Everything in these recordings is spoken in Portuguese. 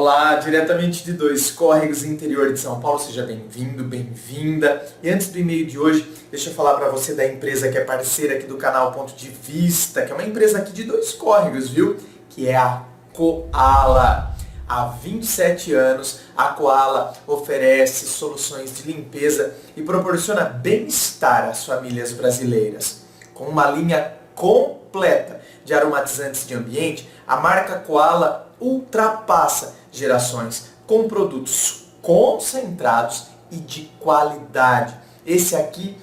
Olá, diretamente de Dois Córregos, interior de São Paulo, seja bem-vindo, bem-vinda. E antes do e-mail de hoje, deixa eu falar para você da empresa que é parceira aqui do canal Ponto de Vista, que é uma empresa aqui de Dois Córregos, viu? Que é a Koala. Há 27 anos, a Koala oferece soluções de limpeza e proporciona bem-estar às famílias brasileiras. Com uma linha completa de aromatizantes de ambiente, a marca Koala ultrapassa gerações com produtos concentrados e de qualidade. Esse aqui,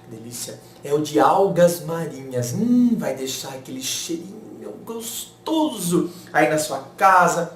que delícia, é o de algas marinhas. Vai deixar aquele cheirinho gostoso aí na sua casa,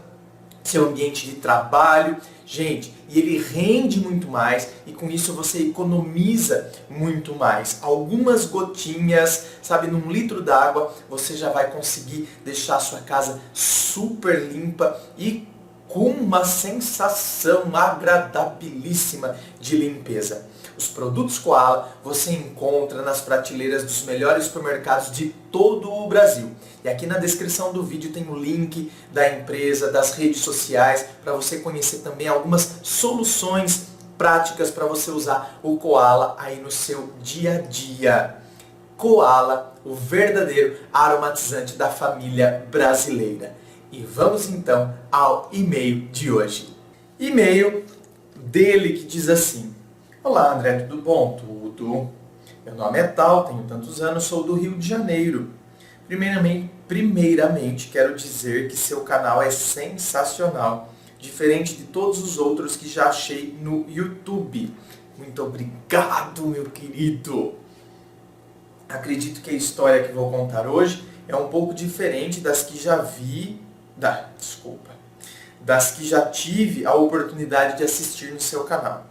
seu ambiente de trabalho. Gente, e ele rende muito mais e com isso você economiza muito mais. Algumas gotinhas, sabe, num litro d'água, você já vai conseguir deixar a sua casa super limpa e com uma sensação agradabilíssima de limpeza. Os produtos Koala você encontra nas prateleiras dos melhores supermercados de todo o Brasil. E aqui na descrição do vídeo tem o link da empresa, das redes sociais, para você conhecer também algumas soluções práticas para você usar o Koala aí no seu dia a dia. Koala, o verdadeiro aromatizante da família brasileira. E vamos então ao e-mail de hoje. E-mail dele que diz assim: Olá André, tudo bom? Tudo. Meu nome é tal, tenho tantos anos, sou do Rio de Janeiro. Primeiramente, quero dizer que seu canal é sensacional, diferente de todos os outros que já achei no YouTube. Muito obrigado, meu querido! Acredito que a história que vou contar hoje é um pouco diferente das que já das que já tive a oportunidade de assistir no seu canal.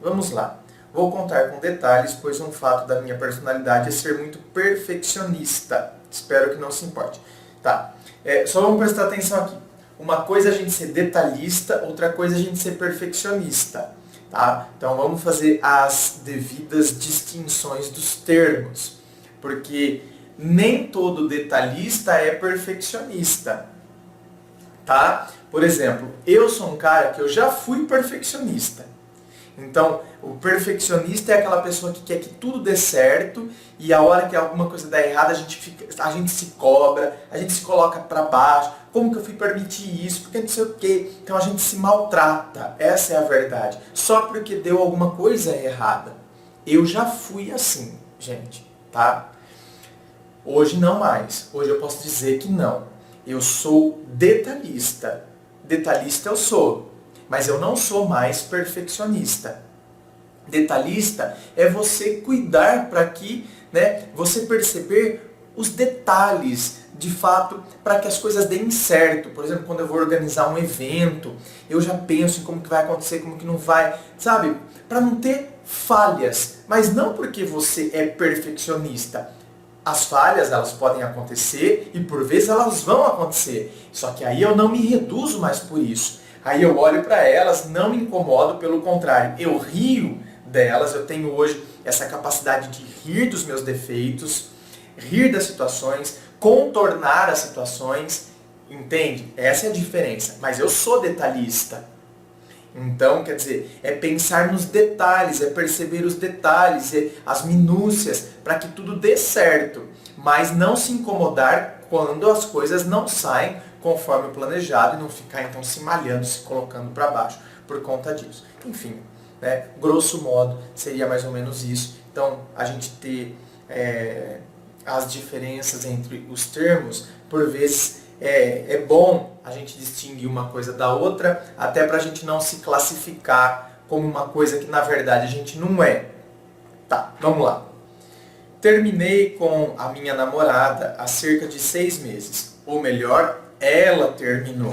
Vamos lá. Vou contar com detalhes, pois um fato da minha personalidade é ser muito perfeccionista. Espero que não se importe. Tá. Só vamos prestar atenção aqui. Uma coisa é a gente ser detalhista, outra coisa é a gente ser perfeccionista. Tá? Então vamos fazer as devidas distinções dos termos. Porque nem todo detalhista é perfeccionista. Tá? Por exemplo, eu sou um cara que eu já fui perfeccionista. Então, o perfeccionista é aquela pessoa que quer que tudo dê certo e a hora que alguma coisa dá errada a gente se cobra, a gente se coloca para baixo. Como que eu fui permitir isso? Porque não sei o quê. Então a gente se maltrata. Essa é a verdade. Só porque deu alguma coisa errada. Eu já fui assim, gente, tá? Hoje não mais. Hoje eu posso dizer que não. Eu sou detalhista. Detalhista eu sou. Mas eu não sou mais perfeccionista. Detalhista é você cuidar para que, você perceber os detalhes, de fato, para que as coisas deem certo. Por exemplo, quando eu vou organizar um evento, eu já penso em como que vai acontecer, como que não vai, sabe? Para não ter falhas. Mas não porque você é perfeccionista. As falhas, elas podem acontecer e por vezes elas vão acontecer. Só que aí eu não me reduzo mais por isso. Aí eu olho para elas, não me incomodo, pelo contrário, eu rio delas, eu tenho hoje essa capacidade de rir dos meus defeitos, rir das situações, contornar as situações, entende? Essa é a diferença, mas eu sou detalhista. Então, quer dizer, é pensar nos detalhes, é perceber os detalhes, as minúcias, para que tudo dê certo, mas não se incomodar quando as coisas não saem conforme o planejado e não ficar então se malhando, se colocando para baixo por conta disso. Enfim, grosso modo seria mais ou menos isso. Então a gente ter as diferenças entre os termos, por vezes é bom a gente distinguir uma coisa da outra, até para a gente não se classificar como uma coisa que na verdade a gente não é. Tá, vamos lá. Terminei com a minha namorada há cerca de 6 meses. Ou melhor, ela terminou.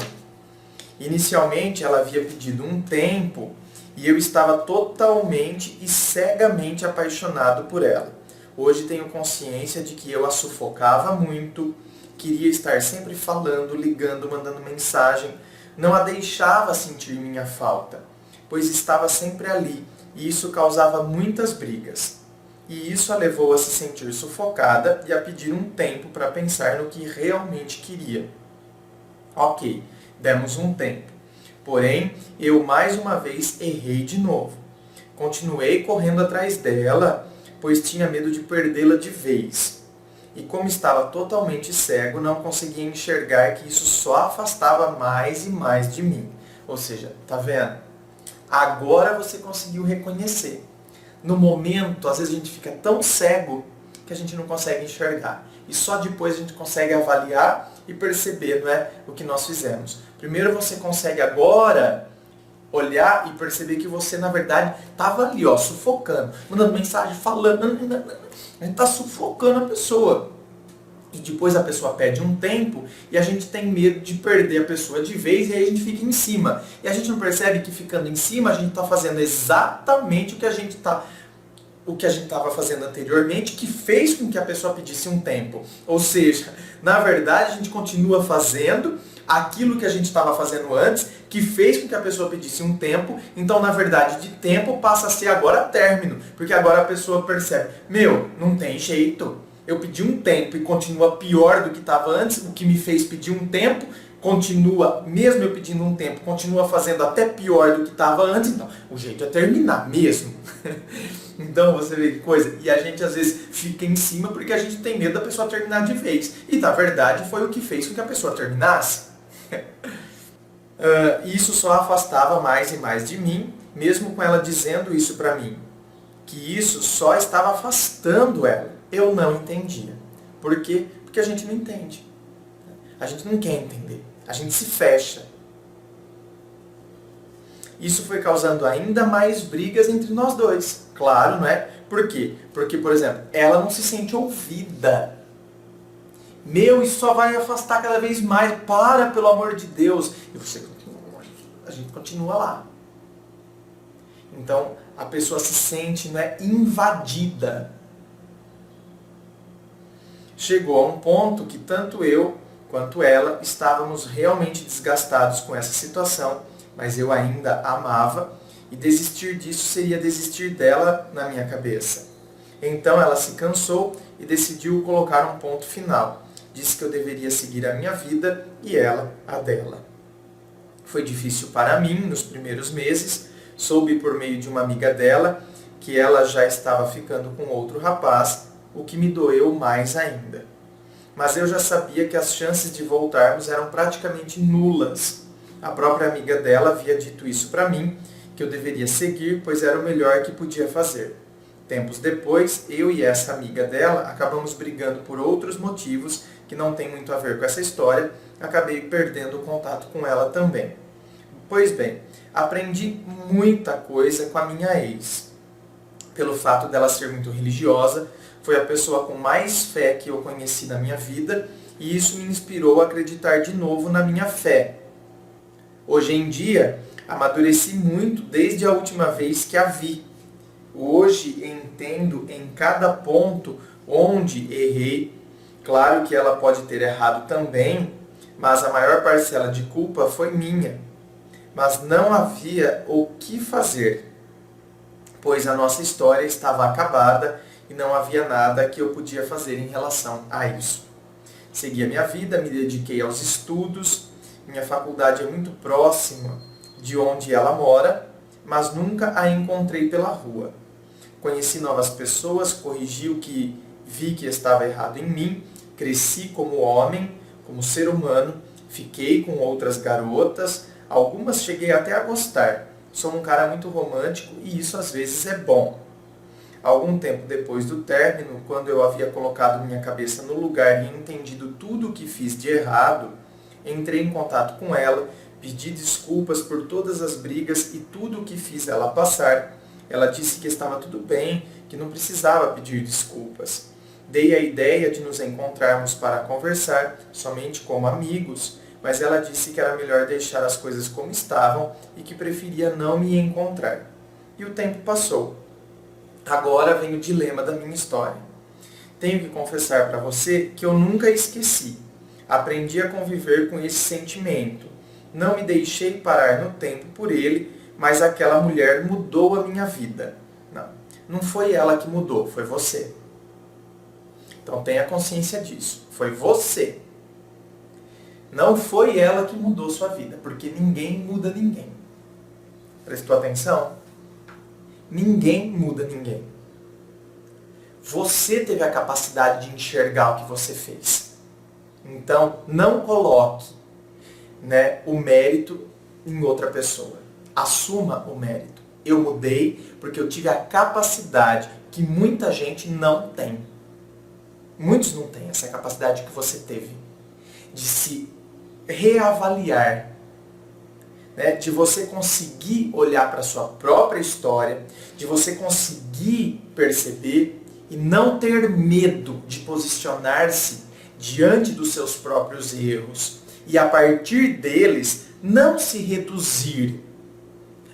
Inicialmente ela havia pedido um tempo e eu estava totalmente e cegamente apaixonado por ela. Hoje tenho consciência de que eu a sufocava muito, queria estar sempre falando, ligando, mandando mensagem, não a deixava sentir minha falta, pois estava sempre ali e isso causava muitas brigas. E isso a levou a se sentir sufocada e a pedir um tempo para pensar no que realmente queria. Ok, demos um tempo. Porém, eu mais uma vez errei de novo. Continuei correndo atrás dela, pois tinha medo de perdê-la de vez. E como estava totalmente cego, não conseguia enxergar que isso só afastava mais e mais de mim. Ou seja, tá vendo? Agora você conseguiu reconhecer. No momento, às vezes a gente fica tão cego que a gente não consegue enxergar. E só depois a gente consegue avaliar e perceber, não é, o que nós fizemos. Primeiro você consegue agora olhar e perceber que você, na verdade, estava ali, ó, sufocando, mandando mensagem, falando, a gente está sufocando a pessoa. E depois a pessoa pede um tempo e a gente tem medo de perder a pessoa de vez e aí a gente fica em cima. E a gente não percebe que ficando em cima a gente está fazendo exatamente o que a gente estava fazendo anteriormente, que fez com que a pessoa pedisse um tempo. Ou seja, na verdade a gente continua fazendo aquilo que a gente estava fazendo antes, que fez com que a pessoa pedisse um tempo. Então, na verdade, de tempo passa a ser agora término. Porque agora a pessoa percebe, não tem jeito. Eu pedi um tempo e continua pior do que estava antes, o que me fez pedir um tempo, continua, mesmo eu pedindo um tempo, continua fazendo até pior do que estava antes, então o jeito é terminar mesmo. Então você vê que coisa, e a gente às vezes fica em cima porque a gente tem medo da pessoa terminar de vez. E na verdade foi o que fez com que a pessoa terminasse. Isso só afastava mais e mais de mim, mesmo com ela dizendo isso para mim. Que isso só estava afastando ela. Eu não entendia. Por quê? Porque a gente não entende. A gente não quer entender. A gente se fecha. Isso foi causando ainda mais brigas entre nós dois. Claro, não é? Por quê? Porque, por exemplo, ela não se sente ouvida. Isso só vai afastar cada vez mais. Para, pelo amor de Deus. E você, a gente continua lá. Então, a pessoa se sente, invadida. Chegou a um ponto que tanto eu quanto ela estávamos realmente desgastados com essa situação, mas eu ainda a amava e desistir disso seria desistir dela na minha cabeça. Então ela se cansou e decidiu colocar um ponto final. Disse que eu deveria seguir a minha vida e ela a dela. Foi difícil para mim nos primeiros meses. Soube por meio de uma amiga dela que ela já estava ficando com outro rapaz, o que me doeu mais ainda. Mas eu já sabia que as chances de voltarmos eram praticamente nulas. A própria amiga dela havia dito isso para mim, que eu deveria seguir, pois era o melhor que podia fazer. Tempos depois, eu e essa amiga dela acabamos brigando por outros motivos que não tem muito a ver com essa história, acabei perdendo o contato com ela também. Pois bem, aprendi muita coisa com a minha ex. Pelo fato dela ser muito religiosa, foi a pessoa com mais fé que eu conheci na minha vida e isso me inspirou a acreditar de novo na minha fé. Hoje em dia, amadureci muito desde a última vez que a vi. Hoje entendo em cada ponto onde errei. Claro que ela pode ter errado também, mas a maior parcela de culpa foi minha. Mas não havia o que fazer, pois a nossa história estava acabada e não havia nada que eu podia fazer em relação a isso. Segui a minha vida, me dediquei aos estudos, minha faculdade é muito próxima de onde ela mora, mas nunca a encontrei pela rua. Conheci novas pessoas, corrigi o que vi que estava errado em mim, cresci como homem, como ser humano, fiquei com outras garotas, algumas cheguei até a gostar. Sou um cara muito romântico e isso às vezes é bom. Algum tempo depois do término, quando eu havia colocado minha cabeça no lugar e entendido tudo o que fiz de errado, entrei em contato com ela, pedi desculpas por todas as brigas e tudo o que fiz ela passar. Ela disse que estava tudo bem, que não precisava pedir desculpas. Dei a ideia de nos encontrarmos para conversar, somente como amigos, mas ela disse que era melhor deixar as coisas como estavam e que preferia não me encontrar. E o tempo passou. Agora vem o dilema da minha história. Tenho que confessar para você que eu nunca esqueci. Aprendi a conviver com esse sentimento. Não me deixei parar no tempo por ele, mas aquela mulher mudou a minha vida. Não foi ela que mudou, foi você. Então tenha consciência disso. Foi você. Não foi ela que mudou sua vida, porque ninguém muda ninguém. Prestou atenção? Ninguém muda ninguém. Você teve a capacidade de enxergar o que você fez. Então, não coloque, o mérito em outra pessoa. Assuma o mérito. Eu mudei porque eu tive a capacidade que muita gente não tem. Muitos não têm essa capacidade que você teve de se reavaliar, de você conseguir olhar para a sua própria história, de você conseguir perceber e não ter medo de posicionar-se diante dos seus próprios erros e a partir deles não se reduzir,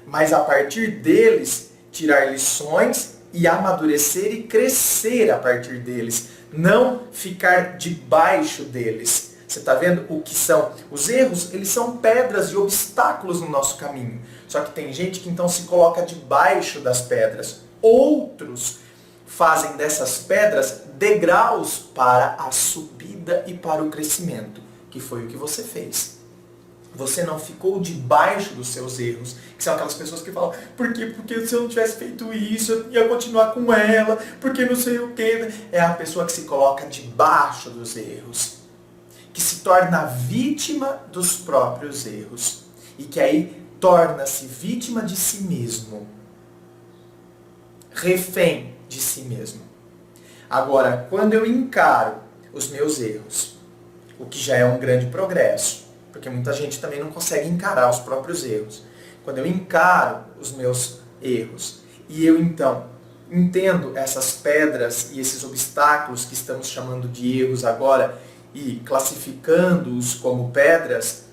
mas a partir deles tirar lições e amadurecer e crescer a partir deles, não ficar debaixo deles. Você está vendo o que são? Os erros, eles são pedras e obstáculos no nosso caminho. Só que tem gente que então se coloca debaixo das pedras. Outros fazem dessas pedras degraus para a subida e para o crescimento, que foi o que você fez. Você não ficou debaixo dos seus erros, que são aquelas pessoas que falam, porque se eu não tivesse feito isso, eu ia continuar com ela, porque não sei o quê. É a pessoa que se coloca debaixo dos erros, que se torna vítima dos próprios erros, e que aí torna-se vítima de si mesmo, refém de si mesmo. Agora, quando eu encaro os meus erros, o que já é um grande progresso, porque muita gente também não consegue encarar os próprios erros. Quando eu encaro os meus erros e eu então entendo essas pedras e esses obstáculos que estamos chamando de erros agora e classificando-os como pedras,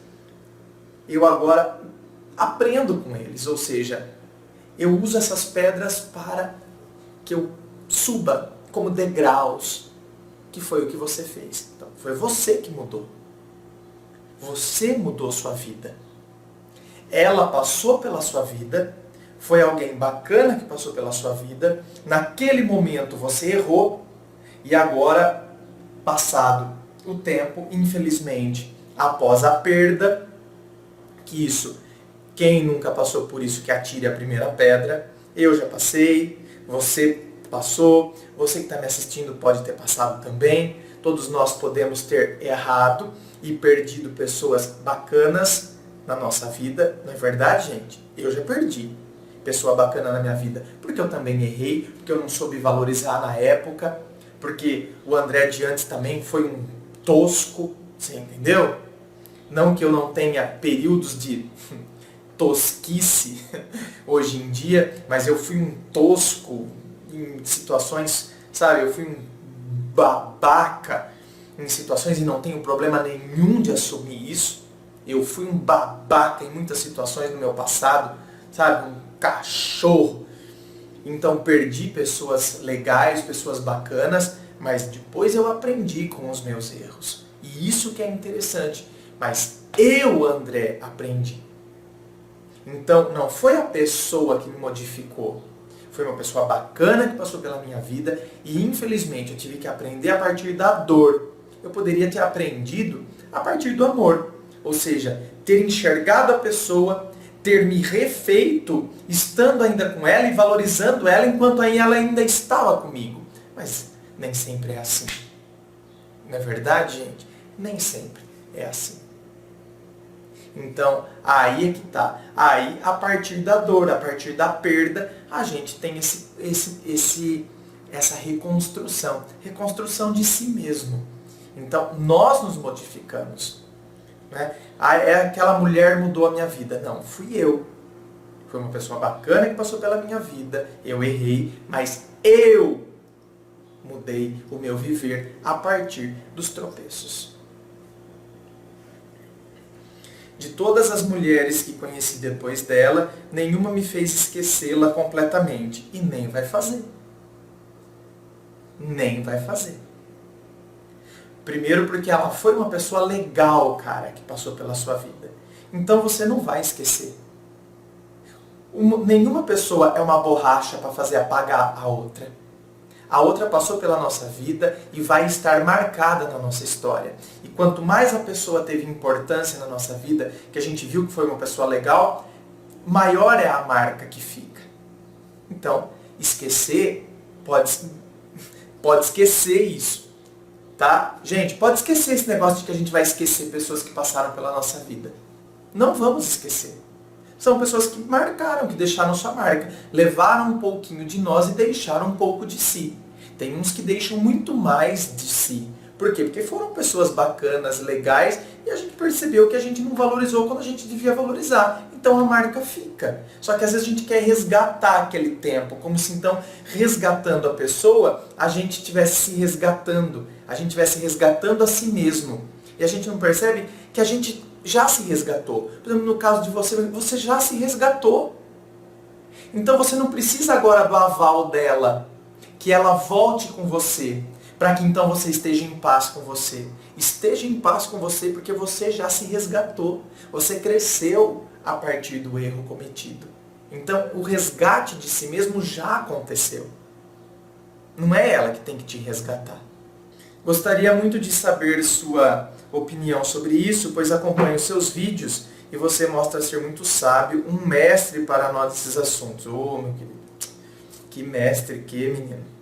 eu agora aprendo com eles, ou seja, eu uso essas pedras para que eu suba como degraus, que foi o que você fez. Então, foi você que mudou. Você mudou sua vida. Ela passou pela sua vida, foi alguém bacana que passou pela sua vida, naquele momento você errou, e agora, passado o tempo, infelizmente, após a perda, que isso, quem nunca passou por isso que atire a primeira pedra, eu já passei, você passou, você que está me assistindo pode ter passado também, todos nós podemos ter errado e perdido pessoas bacanas na nossa vida, não é verdade, gente? Eu já perdi pessoa bacana na minha vida, porque eu também errei, porque eu não soube valorizar na época, porque o André de antes também foi um tosco, você entendeu? Não que eu não tenha períodos de tosquice hoje em dia, mas eu fui um tosco em situações, sabe? Eu fui um babaca em situações e não tenho problema nenhum de assumir isso. Eu fui um babaca em muitas situações no meu passado, sabe? Um cachorro. Então perdi pessoas legais, pessoas bacanas, mas depois eu aprendi com os meus erros. E isso que é interessante. Mas eu, André, aprendi. Então não foi a pessoa que me modificou. Foi uma pessoa bacana que passou pela minha vida e infelizmente eu tive que aprender a partir da dor. Eu poderia ter aprendido a partir do amor. Ou seja, ter enxergado a pessoa, ter me refeito, estando ainda com ela e valorizando ela enquanto ela ainda estava comigo. Mas nem sempre é assim. Não é verdade, gente? Nem sempre é assim. Então, aí é que tá. Aí, a partir da dor, a partir da perda, a gente tem essa reconstrução. Reconstrução de si mesmo. Então, nós nos modificamos. Né? Aquela mulher mudou a minha vida. Não, fui eu. Foi uma pessoa bacana que passou pela minha vida. Eu errei, mas eu mudei o meu viver a partir dos tropeços. De todas as mulheres que conheci depois dela, nenhuma me fez esquecê-la completamente. E nem vai fazer. Nem vai fazer. Primeiro porque ela foi uma pessoa legal, cara, que passou pela sua vida. Então você não vai esquecer. Nenhuma pessoa é uma borracha para fazer apagar a outra. a outra passou pela nossa vida e vai estar marcada na nossa história. E quanto mais a pessoa teve importância na nossa vida, que a gente viu que foi uma pessoa legal, maior é a marca que fica. Então, esquecer, pode esquecer isso, tá? Gente, pode esquecer esse negócio de que a gente vai esquecer pessoas que passaram pela nossa vida. Não vamos esquecer. São pessoas que marcaram, que deixaram sua marca, levaram um pouquinho de nós e deixaram um pouco de si. Tem uns que deixam muito mais de si. Por quê? Porque foram pessoas bacanas, legais, e a gente percebeu que a gente não valorizou quando a gente devia valorizar. Então a marca fica. Só que às vezes a gente quer resgatar aquele tempo, como se então, resgatando a pessoa, a gente estivesse se resgatando. A gente estivesse resgatando a si mesmo. E a gente não percebe que a gente já se resgatou. Por exemplo, no caso de você, você já se resgatou. Então você não precisa agora do aval dela, que ela volte com você, para que então você esteja em paz com você. Esteja em paz com você porque você já se resgatou. Você cresceu a partir do erro cometido. Então o resgate de si mesmo já aconteceu. Não é ela que tem que te resgatar. Gostaria muito de saber sua opinião sobre isso, pois acompanho seus vídeos e você mostra ser muito sábio, um mestre para nós desses assuntos. Ô, meu querido, que mestre, que menino.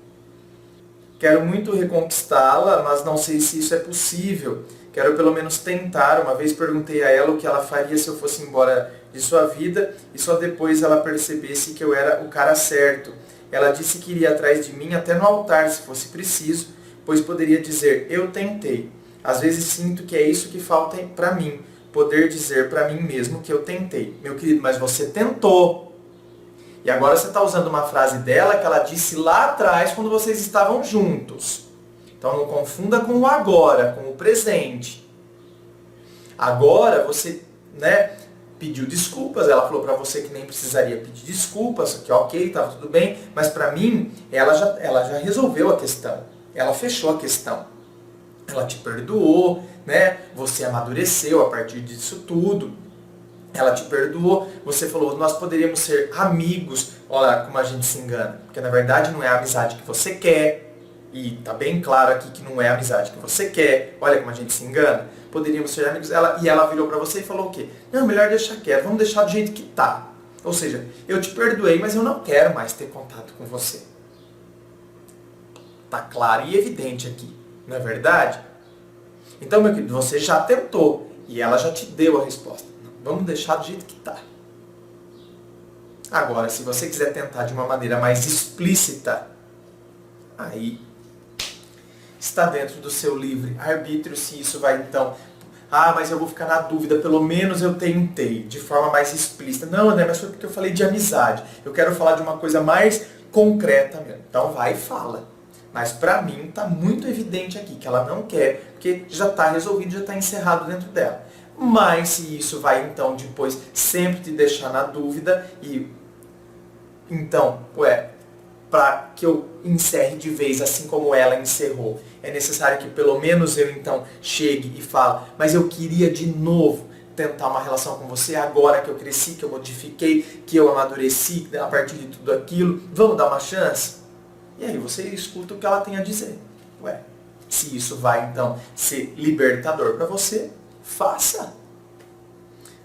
Quero muito reconquistá-la, mas não sei se isso é possível. Quero pelo menos tentar. Uma vez perguntei a ela o que ela faria se eu fosse embora de sua vida e só depois ela percebesse que eu era o cara certo. Ela disse que iria atrás de mim até no altar, se fosse preciso, pois poderia dizer, eu tentei. Às vezes sinto que é isso que falta para mim, poder dizer para mim mesmo que eu tentei. Meu querido, mas você tentou. E agora você está usando uma frase dela que ela disse lá atrás quando vocês estavam juntos. Então não confunda com o agora, com o presente. Agora você, pediu desculpas, ela falou para você que nem precisaria pedir desculpas, que ok, estava tudo bem, mas para mim ela já resolveu a questão. Ela fechou a questão. Ela te perdoou, Você amadureceu a partir disso tudo. Ela te perdoou, você falou, nós poderíamos ser amigos. Olha como a gente se engana. Porque na verdade não é a amizade que você quer. E tá bem claro aqui que não é a amizade que você quer. Olha como a gente se engana. Poderíamos ser amigos. E ela virou pra você e falou o quê? Não, melhor deixar quieto, vamos deixar do jeito que tá. Ou seja, eu te perdoei, mas eu não quero mais ter contato com você. Tá claro e evidente aqui, não é verdade? Então, meu querido, você já tentou e ela já te deu a resposta. Vamos deixar do jeito que está. Agora, se você quiser tentar de uma maneira mais explícita, aí está dentro do seu livre arbítrio se isso vai então... mas eu vou ficar na dúvida, pelo menos eu tentei, de forma mais explícita. Não, André, mas foi porque eu falei de amizade. Eu quero falar de uma coisa mais concreta mesmo. Então vai e fala. Mas pra mim está muito evidente aqui que ela não quer, porque já está resolvido, já está encerrado dentro dela. Mas se isso vai então depois sempre te deixar na dúvida e então, para que eu encerre de vez assim como ela encerrou, é necessário que pelo menos eu então chegue e fale, mas eu queria de novo tentar uma relação com você agora que eu cresci, que eu modifiquei, que eu amadureci a partir de tudo aquilo, vamos dar uma chance? E aí você escuta o que ela tem a dizer. Se isso vai então ser libertador para você, faça.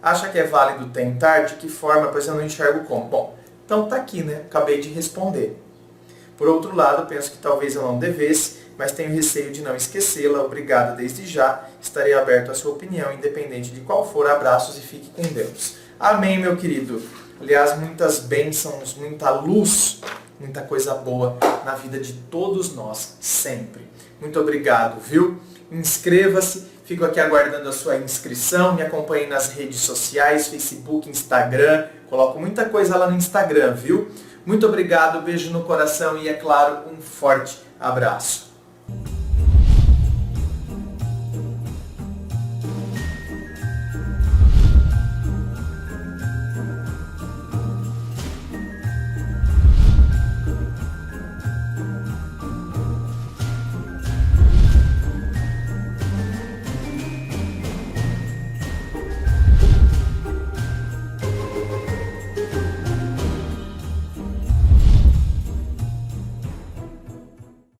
Acha que é válido tentar? De que forma? Pois eu não enxergo como. Bom, então tá aqui, Acabei de responder. Por outro lado, penso que talvez eu não devesse, mas tenho receio de não esquecê-la. Obrigado desde já. Estarei aberto à sua opinião, independente de qual for. Abraços e fique com Deus. Amém, meu querido. Aliás, muitas bênçãos, muita luz, muita coisa boa na vida de todos nós, sempre. Muito obrigado, viu? Inscreva-se. Fico aqui aguardando a sua inscrição. Me acompanhe nas redes sociais, Facebook, Instagram. Coloco muita coisa lá no Instagram, viu? Muito obrigado, beijo no coração e, é claro, um forte abraço.